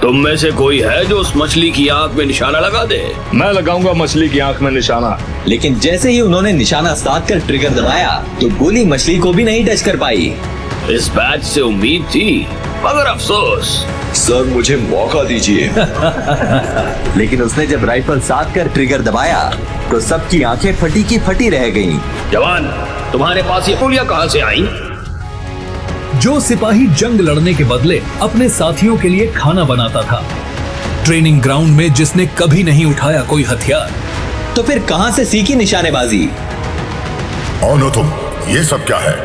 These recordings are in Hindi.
तुम में से कोई है जो उस मछली की आंख में निशाना लगा दे? मैं लगाऊंगा मछली की आंख में निशाना। लेकिन जैसे ही उन्होंने निशाना साध कर ट्रिगर दबाया तो गोली मछली को भी नहीं टच कर पाई। इस बैच से उम्मीद थी, मगर अफसोस। सर मुझे मौका दीजिए। लेकिन उसने जब राइफल साध कर ट्रिगर दबाया तो सबकी आंखें फटी की फटी रह गईं। जवान, तुम्हारे पास ये गोलियां कहां से आई? जो सिपाही जंग लड़ने के बदले अपने साथियों के लिए खाना बनाता था, ट्रेनिंग ग्राउंड में जिसने कभी नहीं उठाया कोई हथियार, तो फिर कहां से सीखी निशानेबाजी? कौन हो तुम? ये सब क्या है?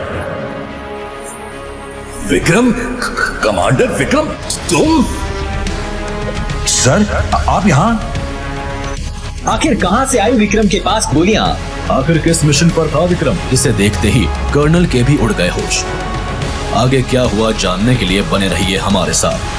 विक्रम, कमांडर विक्रम, तुम? सर आप यहाँ? आखिर कहां से आई विक्रम के पास गोलियां? आखिर किस मिशन पर था विक्रम? जिसे देखते ही कर्नल के भी उड़ गए होश। आगे क्या हुआ जानने के लिए बने रहिए हमारे साथ।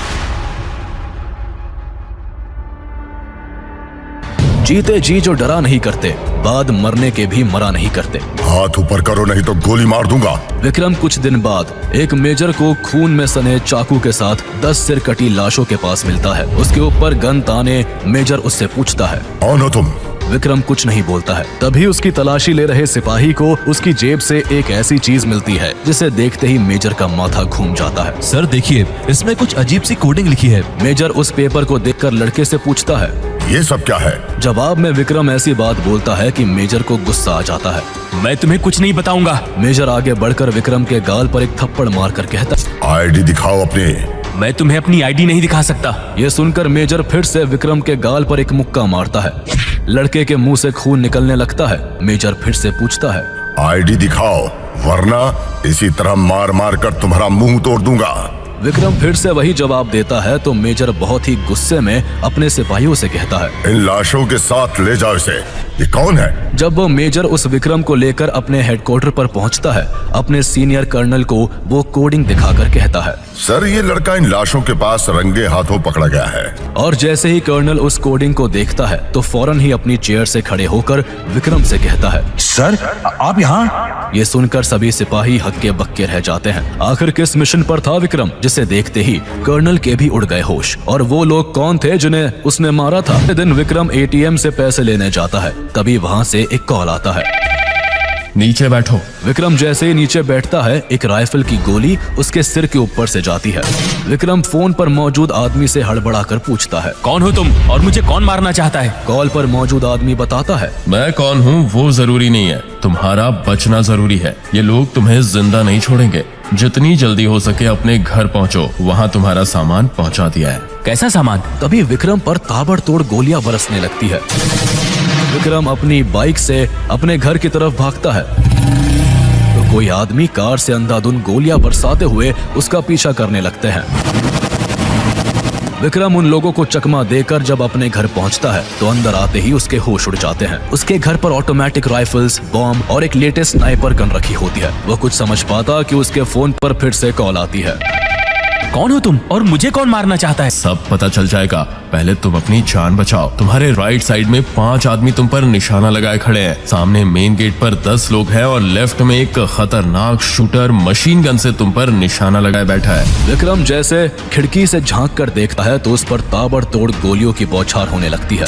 जीते जी जो डरा नहीं करते, बाद मरने के भी मरा नहीं करते। हाथ ऊपर करो नहीं तो गोली मार दूंगा। विक्रम कुछ दिन बाद एक मेजर को खून में सने चाकू के साथ 10 सिर कटी लाशों के पास मिलता है। उसके ऊपर गन ताने मेजर उससे पूछता है, कौन हो तुम? विक्रम कुछ नहीं बोलता है। तभी उसकी तलाशी ले रहे सिपाही को उसकी जेब से एक ऐसी चीज मिलती है जिसे देखते ही मेजर का माथा घूम जाता है। सर देखिए, इसमें कुछ अजीब सी कोडिंग लिखी है। मेजर उस पेपर को देखकर लड़के से पूछता है, ये सब क्या है? जवाब में विक्रम ऐसी बात बोलता है कि मेजर को गुस्सा आ जाता है। मैं तुम्हें कुछ नहीं बताऊंगा। मेजर आगे बढ़कर विक्रम के गाल पर एक थप्पड़ मारकर कहता है, आईडी दिखाओ अपनी। मैं तुम्हें अपनी आईडी नहीं दिखा सकता। ये सुनकर मेजर फिर से विक्रम के गाल पर एक मुक्का मारता है। लड़के के मुंह से खून निकलने लगता है। मेजर फिर से पूछता है, आईडी दिखाओ वरना इसी तरह मार मार कर तुम्हारा मुंह तोड़ दूंगा। विक्रम फिर से वही जवाब देता है तो मेजर बहुत ही गुस्से में अपने सिपाहियों से कहता है, इन लाशों के साथ ले जाओ इसे। ये कौन है? जब वो मेजर उस विक्रम को लेकर अपने हेडक्वार्टर पर पहुंचता है, अपने सीनियर कर्नल को वो कोडिंग दिखाकर कहता है, सर ये लड़का इन लाशों के पास रंगे हाथों पकड़ा गया है। और जैसे ही कर्नल उस कोडिंग को देखता है तो फौरन ही अपनी चेयर से खड़े होकर विक्रम से कहता है, सर आप यहाँ? ये सुनकर सभी सिपाही हक्के बक्के रह जाते हैं। आखिर किस मिशन पर था विक्रम जिसे देखते ही कर्नल के भी उड़ गए होश? और वो लोग कौन थे जिन्हें उसने मारा था? अगले दिन विक्रम एटीएम से पैसे लेने जाता है, तभी वहाँ से एक कॉल आता है, नीचे बैठो। विक्रम जैसे ही नीचे बैठता है, एक राइफल की गोली उसके सिर के ऊपर से जाती है। विक्रम फोन पर मौजूद आदमी से हड़बड़ाकर पूछता है, कौन हो तुम और मुझे कौन मारना चाहता है? कॉल पर मौजूद आदमी बताता है, मैं कौन हूँ वो जरूरी नहीं है, तुम्हारा बचना जरूरी है। ये लोग तुम्हें जिंदा नहीं छोड़ेंगे। जितनी जल्दी हो सके अपने घर पहुँचो, वहाँ तुम्हारा सामान पहुँचा दिया है। कैसा सामान? तभी विक्रम पर ताबड़तोड़ गोलियां बरसने लगती है। विक्रम अपनी बाइक से अपने घर की तरफ भागता है तो कोई आदमी कार से अंधाधुंध गोलियां बरसाते हुए उसका पीछा करने लगते हैं। विक्रम उन लोगों को चकमा देकर जब अपने घर पहुंचता है तो अंदर आते ही उसके होश उड़ जाते हैं। उसके घर पर ऑटोमेटिक राइफल्स, बॉम्ब और एक लेटेस्ट स्नाइपर गन रखी होती है। वो कुछ समझ पाता कि उसके फोन पर फिर से कॉल आती है। कौन हो तुम और मुझे कौन मारना चाहता है? सब पता चल जाएगा, पहले तुम अपनी जान बचाओ। तुम्हारे राइट साइड में 5 आदमी तुम पर निशाना लगाए खड़े हैं। सामने मेन गेट पर 10 लोग हैं और लेफ्ट में एक खतरनाक शूटर मशीन गन से तुम पर निशाना लगाए बैठा है। विक्रम जैसे खिड़की से झांक कर देखता है तो उस पर ताबड़तोड़ गोलियों की बौछार होने लगती है।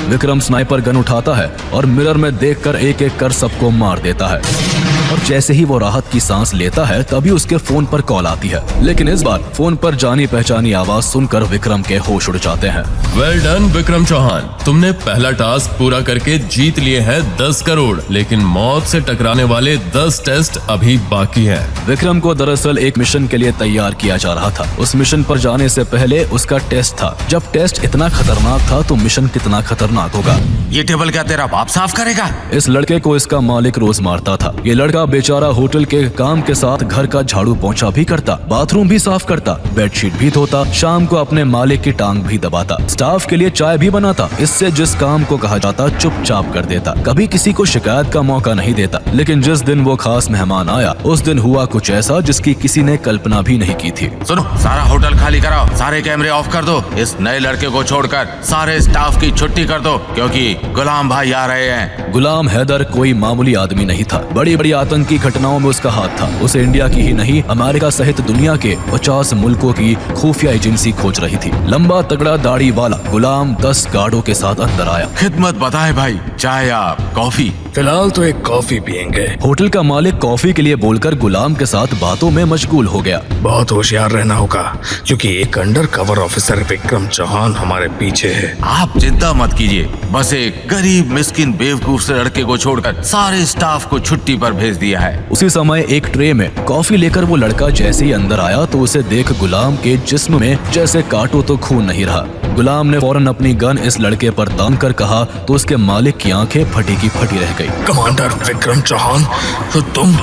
विक्रम स्नाइपर गन उठाता है और मिरर में देखकर एक एक कर सबको मार देता है। और जैसे ही वो राहत की सांस लेता है तभी उसके फोन पर कॉल आती है। लेकिन इस बार फोन पर जानी पहचानी आवाज सुनकर विक्रम के होश उड़ जाते हैं। वेल डन विक्रम चौहान, तुमने पहला टास्क पूरा करके जीत लिए हैं 10 करोड़, लेकिन मौत से टकराने वाले 10 टेस्ट अभी बाकी हैं। विक्रम को दरअसल एक मिशन के लिए तैयार किया जा रहा था। उस मिशन पर जाने से पहले उसका टेस्ट था। जब टेस्ट इतना खतरनाक था तो मिशन कितना खतरनाक होगा। ये टेबल क्या तेरा बाप साफ करेगा? इस लड़के को इसका मालिक रोज मारता था। ये लड़का बेचारा होटल के काम के साथ घर का झाड़ू पोंछा भी करता, बाथरूम भी साफ करता, बेडशीट भी धोता, शाम को अपने मालिक की टांग भी दबाता, स्टाफ के लिए चाय भी बनाता। इससे जिस काम को कहा जाता चुपचाप कर देता, कभी किसी को शिकायत का मौका नहीं देता। लेकिन जिस दिन वो खास मेहमान आया उस दिन हुआ कुछ ऐसा जिसकी किसी ने कल्पना भी नहीं की थी। सुनो, सारा होटल खाली कराओ, सारे कैमरे ऑफ कर दो, इस नए लड़के को छोड़कर सारे स्टाफ की छुट्टी कर दो क्योंकि गुलाम भाई आ रहे हैं। गुलाम हैदर कोई मामूली आदमी नहीं था। बड़ी बड़ी आतंकी घटनाओं में उसका हाथ था। उसे इंडिया की ही नहीं अमेरिका सहित दुनिया के 50 मुल्कों की खुफिया एजेंसी खोज रही थी। लंबा तगड़ा दाढ़ी वाला गुलाम 10 गार्डों के साथ अंदर आया। खिदमत बताए भाई, चाय या कॉफी? फिलहाल तो एक कॉफी पियेंगे। होटल का मालिक कॉफी के लिए बोलकर गुलाम के साथ बातों में मशगूल हो गया। बहुत होशियार रहना होगा क्योंकि एक undercover officer Vikram Chauhan हमारे पीछे है। आप चिंता मत कीजिए, बस एक गरीब मिस्किन बेवकूफ से लड़के को छोड़कर सारे स्टाफ को छुट्टी पर भेज दिया है। उसी समय एक ट्रे में कॉफी लेकर वो लड़का जैसे ही अंदर आया तो उसे देख गुलाम के जिस्म में जैसे काटो तो खून नहीं रहा। गुलाम ने फौरन अपनी गन इस लड़के पर तान कर कहा तो उसके मालिक की आंखें फटी की फटी रह गई। कमांडर विक्रम चौहान, तो तुम?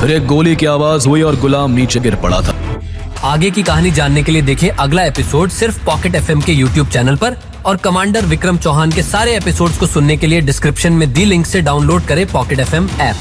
फिर एक गोली की आवाज हुई और गुलाम नीचे गिर पड़ा था। आगे की कहानी जानने के लिए देखें अगला एपिसोड सिर्फ पॉकेट एफएम के यूट्यूब चैनल पर, और कमांडर विक्रम चौहान के सारे एपिसोड्स को सुनने के लिए डिस्क्रिप्शन में दी लिंक से डाउनलोड करें पॉकेट एफएम ऐप।